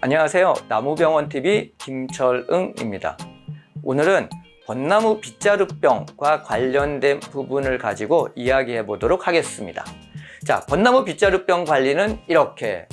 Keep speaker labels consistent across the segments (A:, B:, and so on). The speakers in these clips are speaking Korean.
A: 안녕하세요. 나무병원TV 김철응입니다. 오늘은 벚나무 빗자루병과 관련된 부분을 가지고 이야기해 보도록 하겠습니다. 자, 벚나무 빗자루병 관리는 이렇게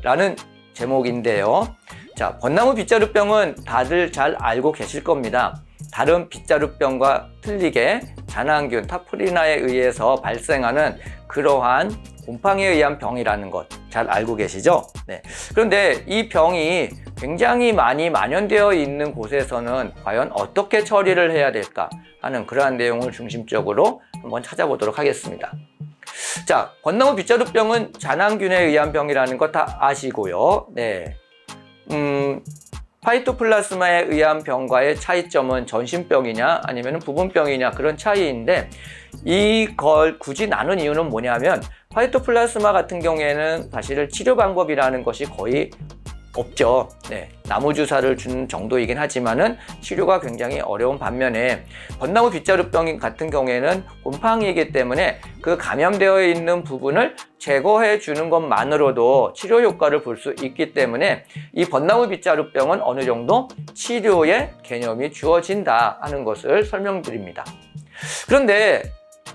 A: 라는 제목인데요. 자, 벚나무 빗자루병은 다들 잘 알고 계실 겁니다. 다른 빗자루병과 틀리게 잔황균, 타프리나에 의해서 발생하는 그러한 곰팡이에 의한 병이라는 것 잘 알고 계시죠? 네. 그런데 이 병이 굉장히 많이 만연되어 있는 곳에서는 과연 어떻게 처리를 해야 될까 하는 그러한 내용을 중심적으로 한번 찾아보도록 하겠습니다. 자, 벚나무 빗자루병은 잔황균에 의한 병이라는 것 다 아시고요. 네. 파이토플라스마에 의한 병과의 차이점은 전신병이냐 아니면 부분병이냐 그런 차이인데, 이걸 굳이 나눈 이유는 뭐냐면 파이토플라스마 같은 경우에는 사실은 치료 방법이라는 것이 거의 없죠. 네, 나무 주사를 주는 정도이긴 하지만은 치료가 굉장히 어려운 반면에 벚나무 빗자루병 같은 경우에는 곰팡이이기 때문에 그 감염되어 있는 부분을 제거해 주는 것만으로도 치료 효과를 볼 수 있기 때문에 이 벚나무 빗자루병은 어느 정도 치료의 개념이 주어진다 하는 것을 설명드립니다. 그런데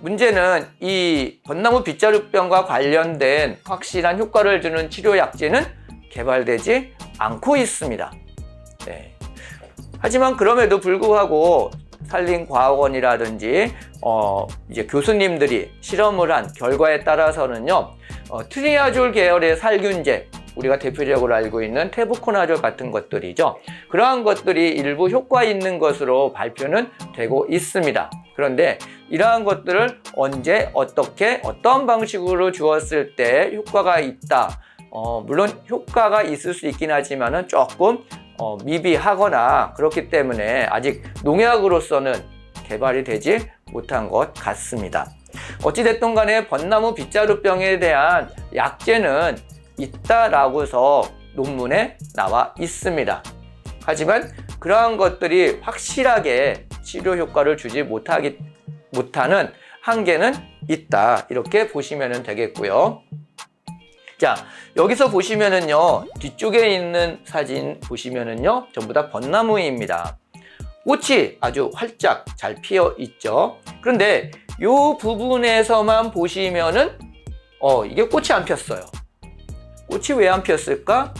A: 문제는 이 벚나무 빗자루병과 관련된 확실한 효과를 주는 치료 약제는 개발되지 않고 있습니다. 네. 하지만 그럼에도 불구하고 산림과학원이라든지 이제 교수님들이 실험을 한 결과에 따라서는요, 트리아졸 계열의 살균제, 우리가 대표적으로 알고 있는 테부코나졸 같은 것들이죠. 그러한 것들이 일부 효과 있는 것으로 발표는 되고 있습니다. 그런데 이러한 것들을 언제, 어떻게, 어떤 방식으로 주었을 때 효과가 있다. 물론 효과가 있을 수 있긴 하지만은 조금 미비하거나 그렇기 때문에 아직 농약으로서는 개발이 되지 못한 것 같습니다. 어찌됐든 간에 벚나무 빗자루병에 대한 약제는 있다라고서 논문에 나와 있습니다. 하지만 그러한 것들이 확실하게 치료 효과를 주지 못하는 한계는 있다, 이렇게 보시면 되겠고요. 자, 여기서 보시면은요, 뒤쪽에 있는 사진 보시면은요, 전부 다 벚나무입니다. 꽃이 아주 활짝 잘 피어 있죠. 그런데 이 부분에서만 보시면은 이게 꽃이 안 폈어요. 꽃이 왜 안 폈을까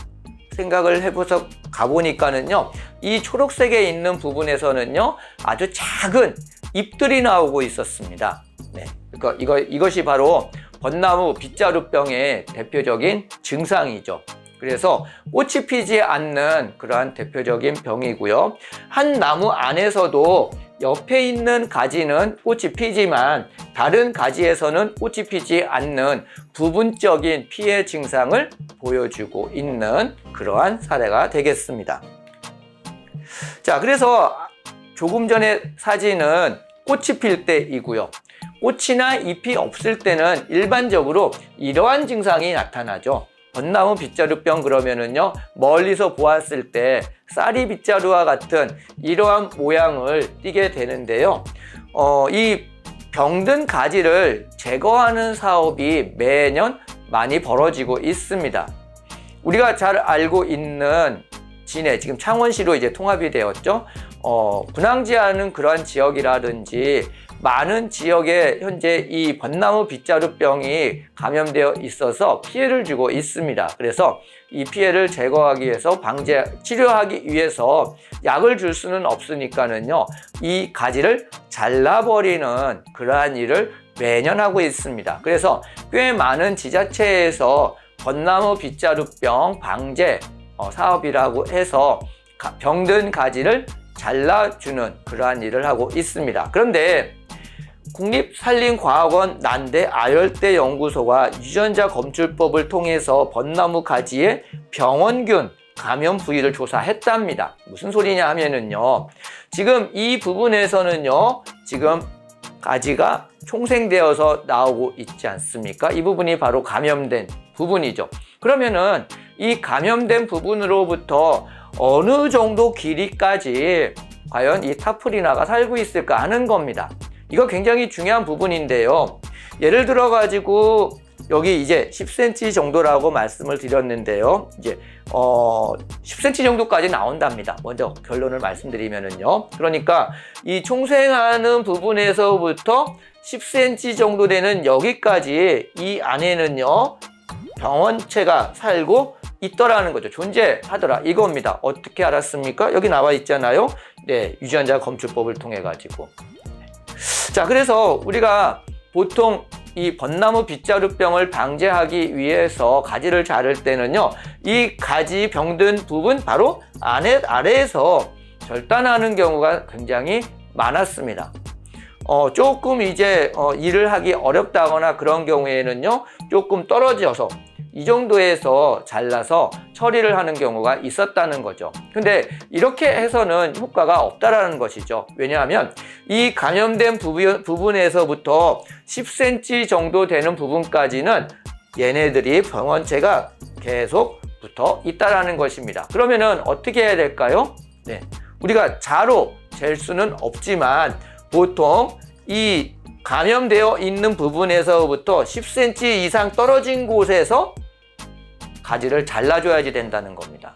A: 생각을 해보서 가보니까는요, 이 초록색에 있는 부분에서는요, 아주 작은 잎들이 나오고 있었습니다. 네, 그러니까 이것이 바로 벚나무 빗자루병의 대표적인 증상이죠. 그래서 꽃이 피지 않는 그러한 대표적인 병이고요. 한 나무 안에서도 옆에 있는 가지는 꽃이 피지만 다른 가지에서는 꽃이 피지 않는 부분적인 피해 증상을 보여주고 있는 그러한 사례가 되겠습니다. 자, 그래서 조금 전에 사진은 꽃이 필 때이고요. 꽃이나 잎이 없을 때는 일반적으로 이러한 증상이 나타나죠. 벚나무 빗자루병 그러면은요, 멀리서 보았을 때 쌀이 빗자루와 같은 이러한 모양을 띠게 되는데요. 이 병든 가지를 제거하는 사업이 매년 많이 벌어지고 있습니다. 우리가 잘 알고 있는 진해, 지금 창원시로 이제 통합이 되었죠. 군항지하는 그러한 지역이라든지 많은 지역에 현재 이 벚나무 빗자루병이 감염되어 있어서 피해를 주고 있습니다. 그래서 이 피해를 제거하기 위해서 치료하기 위해서 약을 줄 수는 없으니까는요, 이 가지를 잘라버리는 그러한 일을 매년 하고 있습니다. 그래서 꽤 많은 지자체에서 벚나무 빗자루병 방제 사업이라고 해서 병든 가지를 잘라주는 그러한 일을 하고 있습니다. 그런데 국립산림과학원 난대 아열대 연구소가 유전자 검출법을 통해서 벚나무 가지의 병원균 감염 부위를 조사했답니다. 무슨 소리냐 하면은요, 지금 이 부분에서는요, 지금 가지가 총생되어서 나오고 있지 않습니까? 이 부분이 바로 감염된 부분이죠. 그러면은 이 감염된 부분으로부터 어느 정도 길이까지 과연 이 타프리나가 살고 있을까 하는 겁니다. 이거 굉장히 중요한 부분인데요. 예를 들어 가지고 여기 이제 10cm 정도라고 말씀을 드렸는데요. 이제 10cm 정도까지 나온답니다. 먼저 결론을 말씀드리면은요. 그러니까 이 총생하는 부분에서부터 10cm 정도 되는 여기까지 이 안에는요 병원체가 살고 있더라는 거죠. 존재하더라 이겁니다. 어떻게 알았습니까? 여기 나와 있잖아요. 네, 유전자 검출법을 통해 가지고. 자, 그래서 우리가 보통 이 벚나무 빗자루병을 방지하기 위해서 가지를 자를 때는요, 이 가지 병든 부분 바로 아래에서 절단하는 경우가 굉장히 많았습니다. 조금 이제 일을 하기 어렵다거나 그런 경우에는요, 조금 떨어져서 이 정도에서 잘라서 처리를 하는 경우가 있었다는 거죠. 근데 이렇게 해서는 효과가 없다라는 것이죠. 왜냐하면 이 감염된 부분에서부터 10cm 정도 되는 부분까지는 얘네들이 병원체가 계속 붙어 있다라는 것입니다. 그러면은 어떻게 해야 될까요? 네, 우리가 자로 잴 수는 없지만 보통 이 감염되어 있는 부분에서부터 10cm 이상 떨어진 곳에서 가지를 잘라줘야지 된다는 겁니다.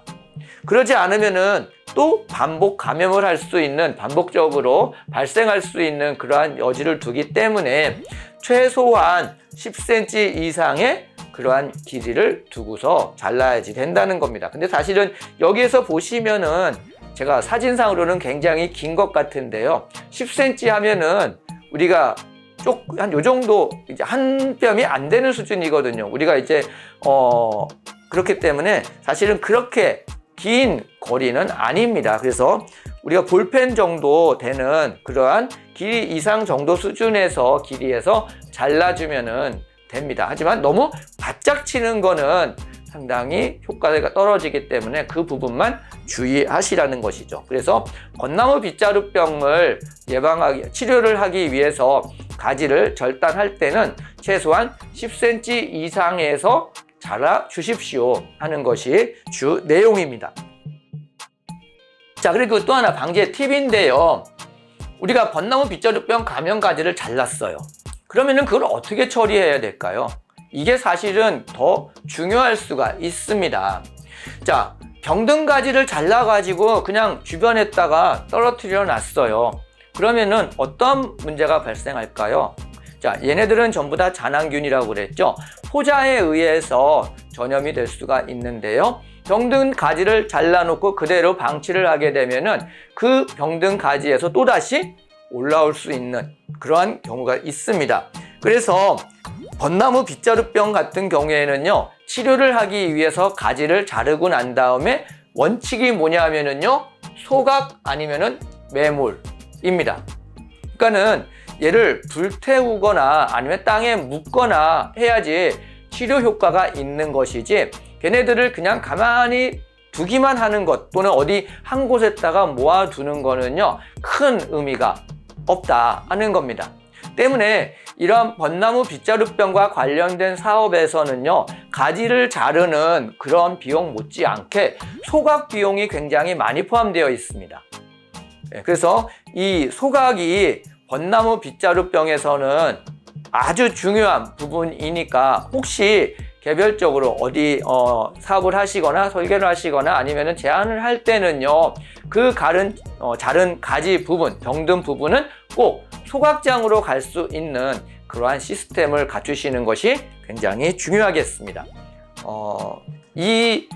A: 그러지 않으면은 또 반복 감염을 할 수 있는, 반복적으로 발생할 수 있는 그러한 여지를 두기 때문에 최소한 10cm 이상의 그러한 길이를 두고서 잘라야지 된다는 겁니다. 근데 사실은 여기에서 보시면은 제가 사진상으로는 굉장히 긴 것 같은데요. 10cm 하면은 우리가 한 요 정도 이제 한 뼘이 안 되는 수준이거든요. 우리가 이제 그렇기 때문에 사실은 그렇게 긴 거리는 아닙니다. 그래서 우리가 볼펜 정도 되는 그러한 길이 이상 정도 수준에서 길이에서 잘라주면은 됩니다. 하지만 너무 바짝 치는 거는 상당히 효과가 떨어지기 때문에 그 부분만 주의하시라는 것이죠. 그래서 벚나무 빗자루병을 치료를 하기 위해서 가지를 절단할 때는 최소한 10cm 이상에서 잘라 주십시오 하는 것이 주 내용입니다. 자, 그리고 또 하나 방제 팁인데요. 우리가 벚나무 빗자루병 감염 가지를 잘랐어요. 그러면은 그걸 어떻게 처리해야 될까요? 이게 사실은 더 중요할 수가 있습니다. 자, 병든 가지를 잘라가지고 그냥 주변에다가 떨어뜨려 놨어요. 그러면은 어떤 문제가 발생할까요? 자, 얘네들은 전부 다 잔항균이라고 그랬죠. 포자에 의해서 전염이 될 수가 있는데요. 병든 가지를 잘라놓고 그대로 방치를 하게 되면은 그 병든 가지에서 또다시 올라올 수 있는 그러한 경우가 있습니다. 그래서 벚나무 빗자루병 같은 경우에는요, 치료를 하기 위해서 가지를 자르고 난 다음에 원칙이 뭐냐면은요, 소각 아니면은 매몰입니다. 그러니까는 얘를 불태우거나 아니면 땅에 묻거나 해야지 치료 효과가 있는 것이지, 걔네들을 그냥 가만히 두기만 하는 것 또는 어디 한 곳에다가 모아두는 거는요, 큰 의미가 없다 하는 겁니다. 때문에 이런 벚나무 빗자루병과 관련된 사업에서는요, 가지를 자르는 그런 비용 못지않게 소각 비용이 굉장히 많이 포함되어 있습니다. 그래서 이 소각이 벚나무 빗자루병에서는 아주 중요한 부분이니까 혹시 개별적으로 어디 사업을 하시거나 설계를 하시거나 아니면 제안을 할 때는요, 그 자른 가지 부분, 병든 부분은 꼭 소각장으로 갈 수 있는 그러한 시스템을 갖추시는 것이 굉장히 중요하겠습니다. 이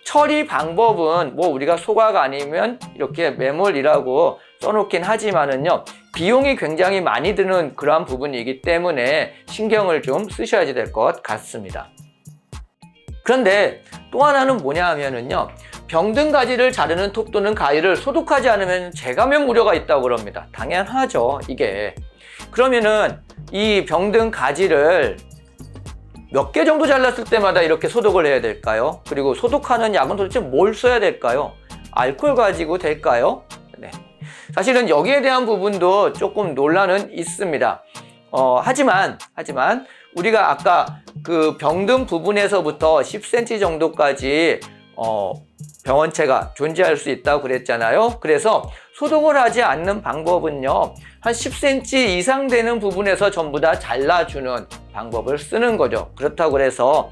A: 처리 방법은 뭐 우리가 소각 아니면 이렇게 매몰이라고 써놓긴 하지만은요, 비용이 굉장히 많이 드는 그러한 부분이기 때문에 신경을 좀 쓰셔야 될 것 같습니다. 그런데 또 하나는 뭐냐 하면은요, 병든 가지를 자르는 톱 또는 가위를 소독하지 않으면 재감염 우려가 있다고 그럽니다. 당연하죠, 이게. 그러면은 이 병든 가지를 몇 개 정도 잘랐을 때마다 이렇게 소독을 해야 될까요? 그리고 소독하는 약은 도대체 뭘 써야 될까요? 알코올 가지고 될까요? 네. 사실은 여기에 대한 부분도 조금 논란은 있습니다. 하지만 우리가 아까 그 병든 부분에서부터 10cm 정도까지 병원체가 존재할 수 있다고 그랬잖아요. 그래서 소독을 하지 않는 방법은요, 한 10cm 이상 되는 부분에서 전부 다 잘라주는 방법을 쓰는 거죠. 그렇다고 해서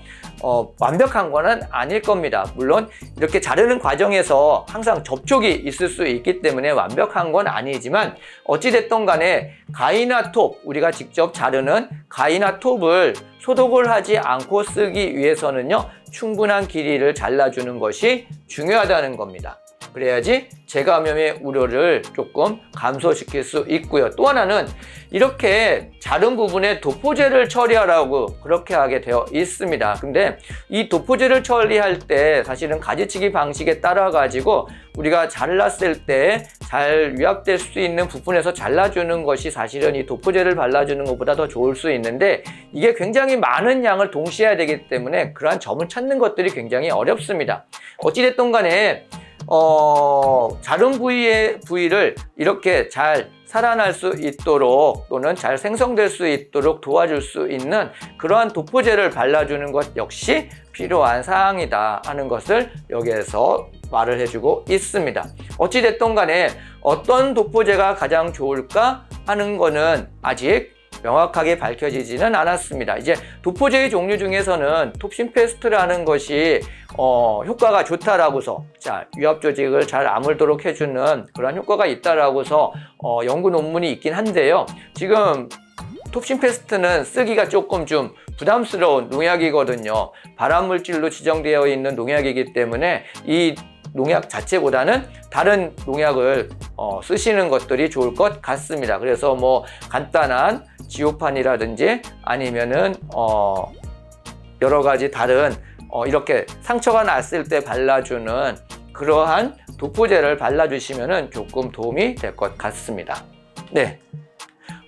A: 완벽한 거는 아닐 겁니다. 물론 이렇게 자르는 과정에서 항상 접촉이 있을 수 있기 때문에 완벽한 건 아니지만 어찌됐든 간에 가위나 톱, 우리가 직접 자르는 가위나 톱을 소독을 하지 않고 쓰기 위해서는요, 충분한 길이를 잘라주는 것이 중요하다는 겁니다. 그래야지 재감염의 우려를 조금 감소시킬 수 있고요. 또 하나는 이렇게 자른 부분에 도포제를 처리하라고 그렇게 하게 되어 있습니다. 근데 이 도포제를 처리할 때 사실은 가지치기 방식에 따라 가지고 우리가 잘랐을 때 잘 유압될 수 있는 부분에서 잘라주는 것이 사실은 이 도포제를 발라주는 것보다 더 좋을 수 있는데, 이게 굉장히 많은 양을 동시에 해야 되기 때문에 그러한 점을 찾는 것들이 굉장히 어렵습니다. 어찌됐든 간에 자른 부위를 이렇게 잘 살아날 수 있도록 또는 잘 생성될 수 있도록 도와줄 수 있는 그러한 도포제를 발라주는 것 역시 필요한 사항이다 하는 것을 여기에서 말을 해주고 있습니다. 어찌됐든 간에 어떤 도포제가 가장 좋을까 하는 거는 아직 명확하게 밝혀지지는 않았습니다. 이제 도포제의 종류 중에서는 톱신페스트라는 것이 효과가 좋다라고서, 유압 조직을 잘 아물도록 해주는 그런 효과가 있다라고서 연구 논문이 있긴 한데요. 지금 톱신페스트는 쓰기가 조금 좀 부담스러운 농약이거든요. 발암물질로 지정되어 있는 농약이기 때문에 이 농약 자체보다는 다른 농약을 쓰시는 것들이 좋을 것 같습니다. 그래서 뭐 간단한 지오판이라든지 아니면은 여러 가지 다른 이렇게 상처가 났을 때 발라주는 그러한 도포제를 발라주시면은 조금 도움이 될 것 같습니다. 네,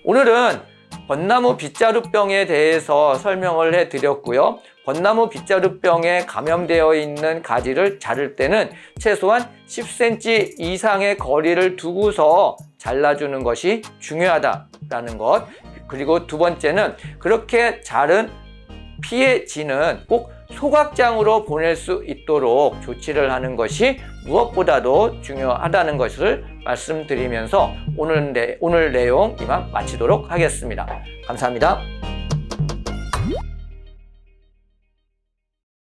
A: 오늘은 벚나무 빗자루병에 대해서 설명을 해드렸고요. 벚나무 빗자루병에 감염되어 있는 가지를 자를 때는 최소한 10cm 이상의 거리를 두고서 잘라주는 것이 중요하다라는 것. 그리고 두 번째는 그렇게 자른 피해진은 꼭 소각장으로 보낼 수 있도록 조치를 하는 것이 무엇보다도 중요하다는 것을 말씀드리면서 오늘 내용 이만 마치도록 하겠습니다. 감사합니다.